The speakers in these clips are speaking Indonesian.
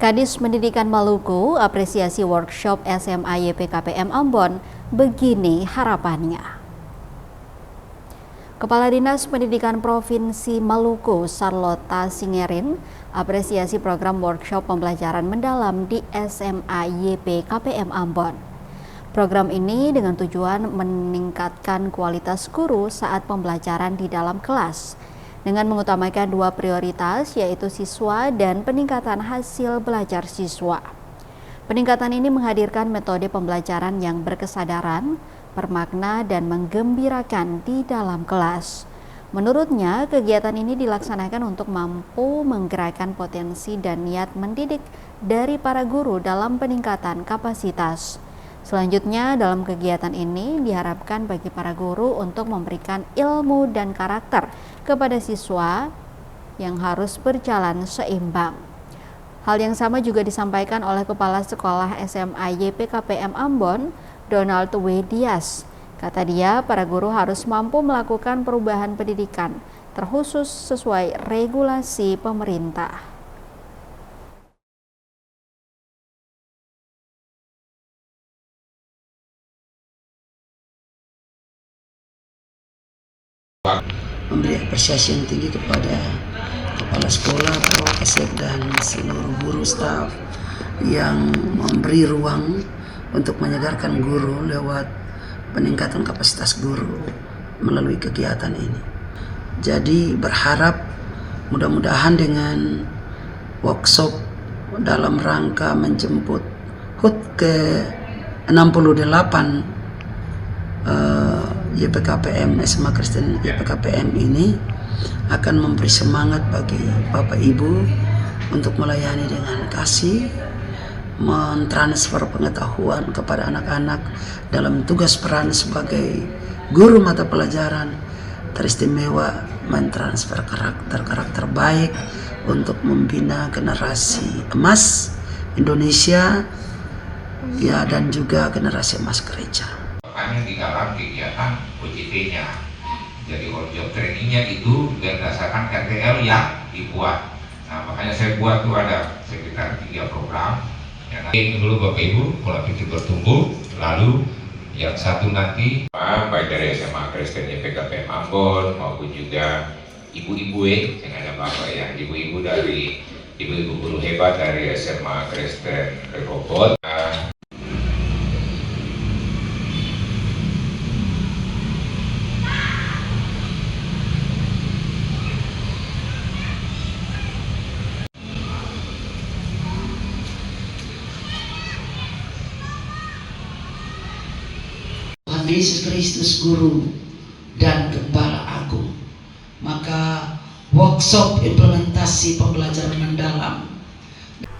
Kadis Pendidikan Maluku apresiasi workshop SMA YPKPM Ambon, begini harapannya. Kepala Dinas Pendidikan Provinsi Maluku, Sarlota Singerin, apresiasi program workshop pembelajaran mendalam di SMA YPKPM Ambon. Program ini dengan tujuan meningkatkan kualitas guru saat pembelajaran di dalam kelas, dengan mengutamakan dua prioritas, yaitu siswa dan peningkatan hasil belajar siswa. Peningkatan ini menghadirkan metode pembelajaran yang berkesadaran, bermakna, dan menggembirakan di dalam kelas. Menurutnya, kegiatan ini dilaksanakan untuk mampu menggerakkan potensi dan niat mendidik dari para guru dalam peningkatan kapasitas. Selanjutnya, dalam kegiatan ini diharapkan bagi para guru untuk memberikan ilmu dan karakter kepada siswa yang harus berjalan seimbang. Hal yang sama juga disampaikan oleh Kepala Sekolah SMA YPKPM Ambon, Donald W. Dias. Kata dia, para guru harus mampu melakukan perubahan pendidikan, terkhusus sesuai regulasi pemerintah. Memberi apresiasi yang tinggi kepada kepala sekolah, profesor, dan seluruh guru staf yang memberi ruang untuk menyegarkan guru lewat peningkatan kapasitas guru melalui kegiatan ini. Jadi berharap mudah-mudahan dengan workshop dalam rangka menjemput HUT ke 68 YPKPM, SMA Kristen YPKPM ini akan memberi semangat bagi Bapak Ibu untuk melayani dengan kasih, mentransfer pengetahuan kepada anak-anak dalam tugas peran sebagai guru mata pelajaran teristimewa, mentransfer karakter baik untuk membina generasi emas Indonesia ya, dan juga generasi emas gereja. Makanya di dalam kegiatan OJT-nya, jadi on-job trainingnya itu berdasarkan RTL yang dibuat. Nah, makanya saya buat tuh ada sekitar 3 program. Yang dulu Bapak Ibu pola pikir bertumbuh, lalu yang satu nanti baik dari SMA Kristen YPKPM Ambon maupun juga ibu-ibu yang ada Bapak ya, ibu-ibu dari ibu-ibu guru hebat dari SMA Kristen Rehoboth. Yesus Kristus Guru dan Gembala Agung. Maka workshop implementasi pembelajaran mendalam.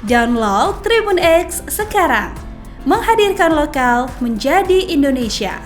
Download Tribun X sekarang, menghadirkan lokal menjadi Indonesia.